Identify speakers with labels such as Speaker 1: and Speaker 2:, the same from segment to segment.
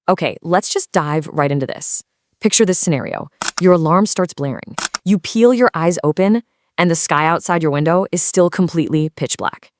Speaker 1: Okay, let's just dive right into this. Picture this scenario. Your alarm starts blaring. You peel your eyes open, and the sky outside your window is still completely pitch black.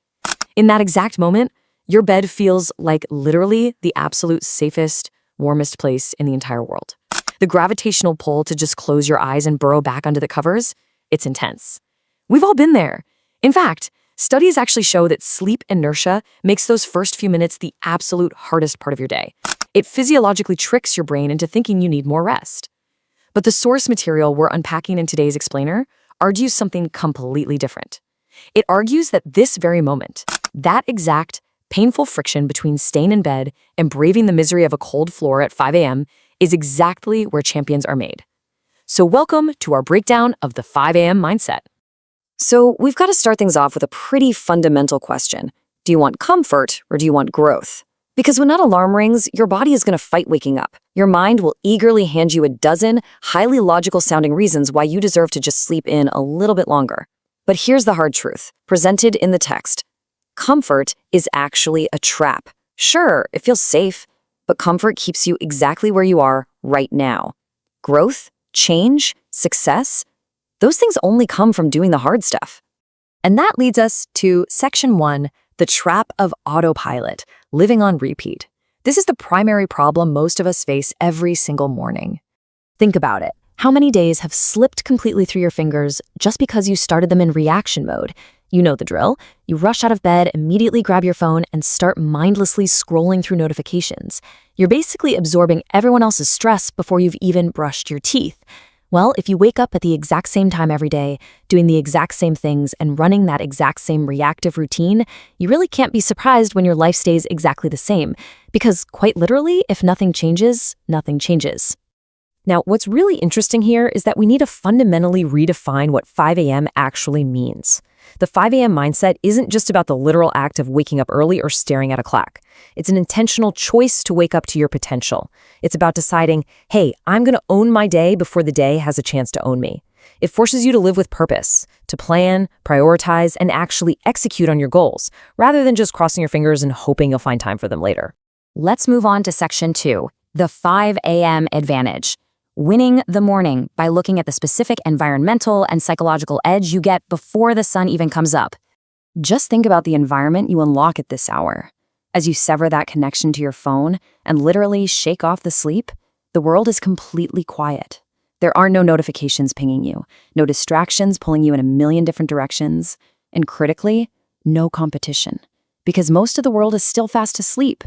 Speaker 1: In that exact moment, your bed feels like literally the absolute safest, warmest place in the entire world. The gravitational pull to just close your eyes and burrow back under the covers, it's intense. We've all been there. In fact, studies actually show that sleep inertia makes those first few minutes the absolute hardest part of your day. It physiologically tricks your brain into thinking you need more rest. But the source material we're unpacking in today's explainer argues something completely different. It argues that this very moment, that exact painful friction between staying in bed and braving the misery of a cold floor at 5 a.m. is exactly where champions are made. So welcome to our breakdown of the 5 a.m. mindset.
Speaker 2: So we've got to start things off with a pretty fundamental question. Do you want comfort or do you want growth? Because when that alarm rings, your body is going to fight waking up. Your mind will eagerly hand you a dozen highly logical sounding reasons why you deserve to just sleep in a little bit longer. But here's the hard truth, presented in the text. Comfort is actually a trap. Sure, it feels safe, but comfort keeps you exactly where you are right now. Growth, change, success, those things only come from doing the hard stuff.
Speaker 1: And that leads us to Section 1, the trap of autopilot, living on repeat. This is the primary problem most of us face every single morning. Think about it. How many days have slipped completely through your fingers just because you started them in reaction mode? You know the drill. You rush out of bed, immediately grab your phone, and start mindlessly scrolling through notifications. You're basically absorbing everyone else's stress before you've even brushed your teeth. Well, if you wake up at the exact same time every day, doing the exact same things and running that exact same reactive routine, you really can't be surprised when your life stays exactly the same. Because quite literally, if nothing changes, nothing changes. Now, what's really interesting here is that we need to fundamentally redefine what 5 a.m. actually means. The 5 a.m. mindset isn't just about the literal act of waking up early or staring at a clock. It's an intentional choice to wake up to your potential. It's about deciding, hey, I'm going to own my day before the day has a chance to own me. It forces you to live with purpose, to plan, prioritize, and actually execute on your goals, rather than just crossing your fingers and hoping you'll find time for them later.
Speaker 2: Let's move on to Section 2, the 5 a.m. advantage. Winning the morning by looking at the specific environmental and psychological edge you get before the sun even comes up. Just think about the environment you unlock at this hour. As you sever that connection to your phone and literally shake off the sleep, the world is completely quiet. There are no notifications pinging you, no distractions pulling you in a million different directions, and critically, no competition, because most of the world is still fast asleep.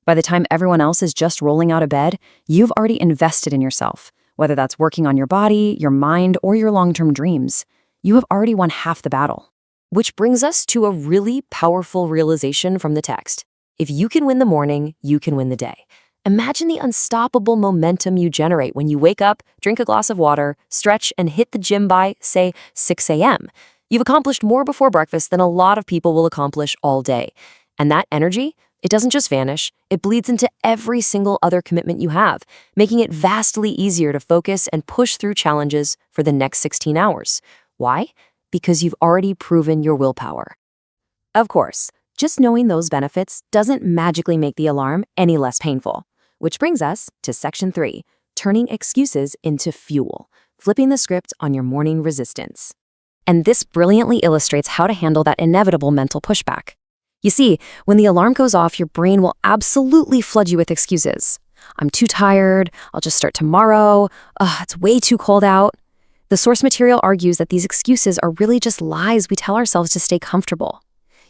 Speaker 2: By the time everyone else is just rolling out of bed, you've already invested in yourself, whether that's working on your body, your mind, or your long-term dreams. You have already won half the battle.
Speaker 1: Which brings us to a really powerful realization from the text. If you can win the morning, you can win the day. Imagine the unstoppable momentum you generate when you wake up, drink a glass of water, stretch, and hit the gym by, say, 6 a.m. You've accomplished more before breakfast than a lot of people will accomplish all day. And that energy, it doesn't just vanish, it bleeds into every single other commitment you have, making it vastly easier to focus and push through challenges for the next 16 hours. Why? Because you've already proven your willpower. Of course, just knowing those benefits doesn't magically make the alarm any less painful. Which brings us to Section 3, turning excuses into fuel, flipping the script on your morning resistance. And this brilliantly illustrates how to handle that inevitable mental pushback. You see, when the alarm goes off, your brain will absolutely flood you with excuses. I'm too tired, I'll just start tomorrow, it's way too cold out. The source material argues that these excuses are really just lies we tell ourselves to stay comfortable.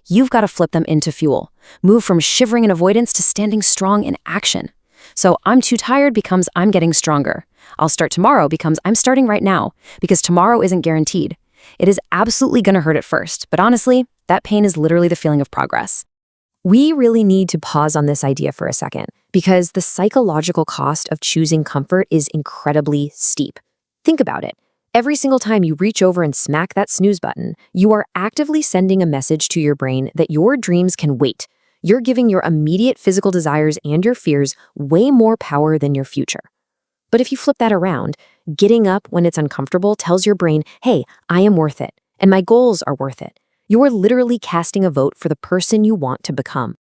Speaker 1: You've got to flip them into fuel. Move from shivering in avoidance to standing strong in action. So I'm too tired becomes I'm getting stronger. I'll start tomorrow becomes I'm starting right now, because tomorrow isn't guaranteed. It is absolutely going to hurt at first, but honestly, that pain is literally the feeling of progress. We really need to pause on this idea for a second, because the psychological cost of choosing comfort is incredibly steep. Think about it. Every single time you reach over and smack that snooze button, you are actively sending a message to your brain that your dreams can wait. You're giving your immediate physical desires and your fears way more power than your future. But if you flip that around, getting up when it's uncomfortable tells your brain, hey, I am worth it, and my goals are worth it. You're literally casting a vote for the person you want to become.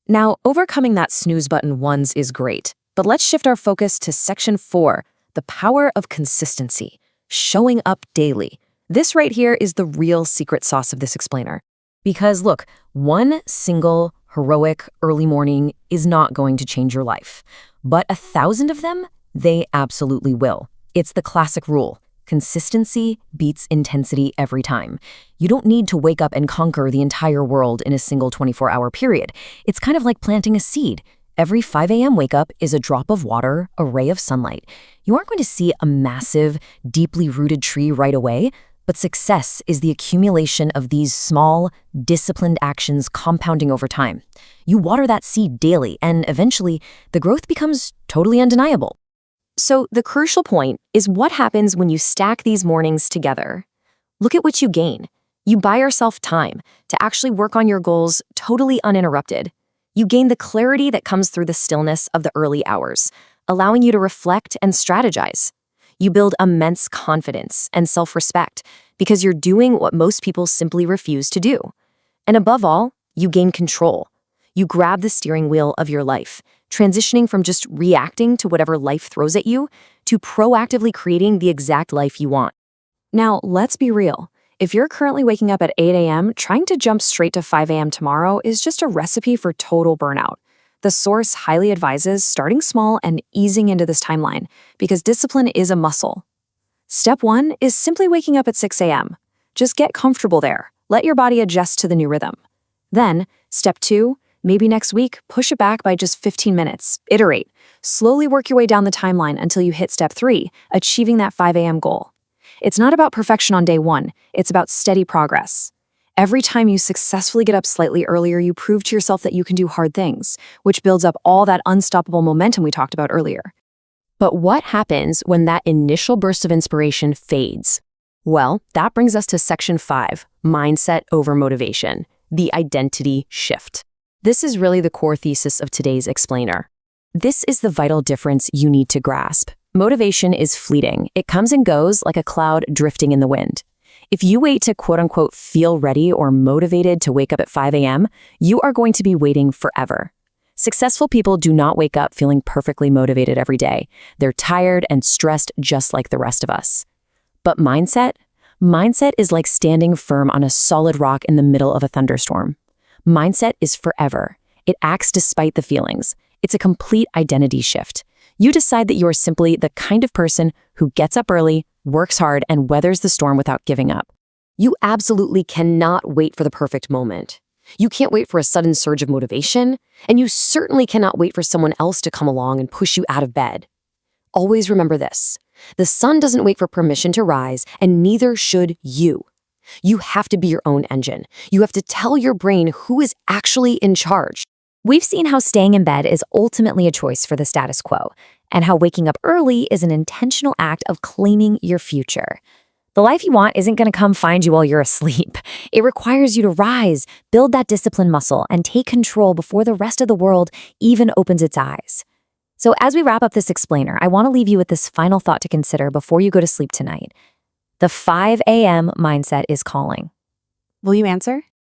Speaker 1: Now, overcoming that snooze button once is great, But let's shift our focus to section 4, the power of consistency, showing up daily. This right here is the real secret sauce of this explainer. Because look, one single heroic early morning is not going to change your life. But 1,000 of them, they absolutely will. It's the classic rule. Consistency beats intensity every time. You don't need to wake up and conquer the entire world in a single 24-hour period. It's kind of like planting a seed. Every 5 a.m. wake up is a drop of water, a ray of sunlight. You aren't going to see a massive, deeply rooted tree right away, but success is the accumulation of these small, disciplined actions compounding over time. You water that seed daily, and eventually, the growth becomes totally undeniable. So the crucial point is what happens when you stack these mornings together. Look at what you gain. You buy yourself time to actually work on your goals totally uninterrupted. You gain the clarity that comes through the stillness of the early hours, allowing you to reflect and strategize. You build immense confidence and self-respect because you're doing what most people simply refuse to do. And above all, you gain control. You grab the steering wheel of your life, transitioning from just reacting to whatever life throws at you to proactively creating the exact life you want. Now, let's be real. If you're currently waking up at 8 a.m., trying to jump straight to 5 a.m. tomorrow is just a recipe for total burnout. The source highly advises starting small and easing into this timeline because discipline is a muscle. Step 1 is simply waking up at 6 a.m. Just get comfortable there. Let your body adjust to the new rhythm. Then, step 2, maybe next week, push it back by just 15 minutes. Iterate. Slowly work your way down the timeline until you hit step 3, achieving that 5 a.m. goal. It's not about perfection on day 1. It's about steady progress. Every time you successfully get up slightly earlier, you prove to yourself that you can do hard things, which builds up all that unstoppable momentum we talked about earlier. But what happens when that initial burst of inspiration fades? Well, that brings us to section 5, mindset over motivation, the identity shift. This is really the core thesis of today's explainer. This is the vital difference you need to grasp. Motivation is fleeting. It comes and goes like a cloud drifting in the wind. If you wait to quote-unquote feel ready or motivated to wake up at 5 a.m., you are going to be waiting forever. Successful people do not wake up feeling perfectly motivated every day. They're tired and stressed just like the rest of us. But mindset is like standing firm on a solid rock in the middle of a thunderstorm. Mindset is forever. It acts despite the feelings. It's a complete identity shift. You decide that you are simply the kind of person who gets up early, works hard, and weathers the storm without giving up. You absolutely cannot wait for the perfect moment. You can't wait for a sudden surge of motivation, and you certainly cannot wait for someone else to come along and push you out of bed. Always remember this. The sun doesn't wait for permission to rise, and neither should you. You have to be your own engine. You have to tell your brain who is actually in charge.
Speaker 2: We've seen how staying in bed is ultimately a choice for the status quo, and how waking up early is an intentional act of claiming your future. The life you want isn't going to come find you while you're asleep. It requires you to rise, build that discipline muscle, and take control before the rest of the world even opens its eyes. So as we wrap up this explainer, I want to leave you with this final thought to consider before you go to sleep tonight. The 5 a.m. mindset is calling.
Speaker 1: Will you answer?